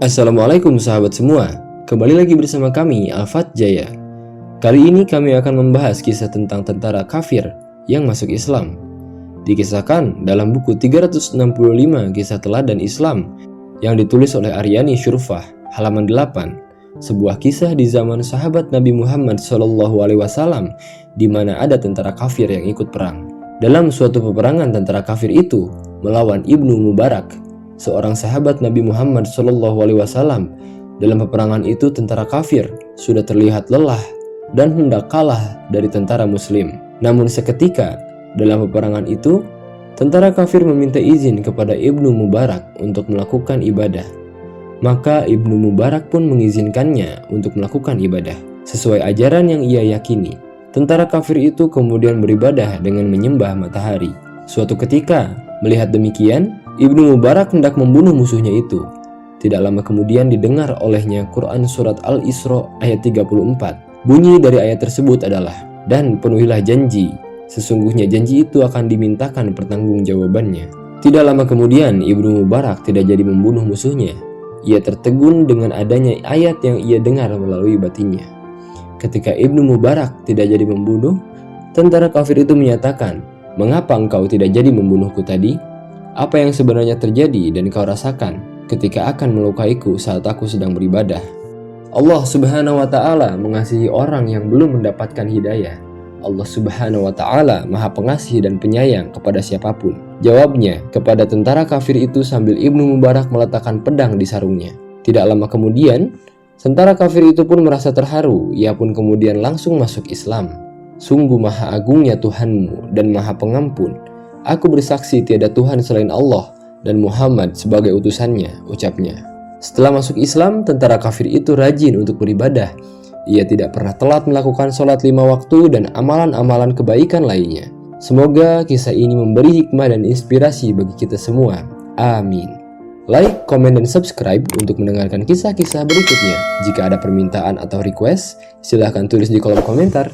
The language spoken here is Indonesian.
Assalamualaikum sahabat semua, kembali lagi bersama kami Alfat Jaya. Kali ini kami akan membahas kisah tentang tentara kafir yang masuk Islam. Dikisahkan dalam buku 365 Kisah Teladan Islam yang ditulis oleh Aryani Syurfah, halaman 8. Sebuah kisah di zaman sahabat Nabi Muhammad SAW di mana ada tentara kafir yang ikut perang. Dalam suatu peperangan, tentara kafir itu melawan Ibnu Mubarak, seorang sahabat Nabi Muhammad SAW. Dalam peperangan itu, tentara kafir sudah terlihat lelah dan hendak kalah dari tentara muslim. Namun seketika dalam peperangan itu, tentara kafir meminta izin kepada Ibnu Mubarak untuk melakukan ibadah. Maka Ibnu Mubarak pun mengizinkannya untuk melakukan ibadah sesuai ajaran yang ia yakini. Tentara kafir itu kemudian beribadah dengan menyembah matahari. Suatu ketika, melihat demikian, Ibnu Mubarak hendak membunuh musuhnya itu. Tidak lama kemudian didengar olehnya Quran surat Al-Isra ayat 34. Bunyi dari ayat tersebut adalah, "Dan penuhilah janji, sesungguhnya janji itu akan dimintakan pertanggungjawabannya." Tidak lama kemudian Ibnu Mubarak tidak jadi membunuh musuhnya. Ia tertegun dengan adanya ayat yang ia dengar melalui batinnya. Ketika Ibnu Mubarak tidak jadi membunuh, tentara kafir itu menyatakan, "Mengapa engkau tidak jadi membunuhku tadi? Apa yang sebenarnya terjadi dan kau rasakan ketika akan melukaiku saat aku sedang beribadah?" Allah Subhanahu wa Ta'ala mengasihi orang yang belum mendapatkan hidayah. Allah Subhanahu wa Ta'ala Maha Pengasih dan Penyayang kepada siapapun. Jawabnya kepada tentara kafir itu sambil Ibnu Mubarak meletakkan pedang di sarungnya. Tidak lama kemudian, tentara kafir itu pun merasa terharu. Ia pun kemudian langsung masuk Islam. "Sungguh maha agungnya Tuhanmu dan maha pengampun. Aku bersaksi tiada Tuhan selain Allah dan Muhammad sebagai utusannya," ucapnya. Setelah masuk Islam, tentara kafir itu rajin untuk beribadah. Ia tidak pernah telat melakukan sholat 5 waktu dan amalan-amalan kebaikan lainnya. Semoga kisah ini memberi hikmah dan inspirasi bagi kita semua. Amin. Like, komen, dan subscribe untuk mendengarkan kisah-kisah berikutnya. Jika ada permintaan atau request, silahkan tulis di kolom komentar.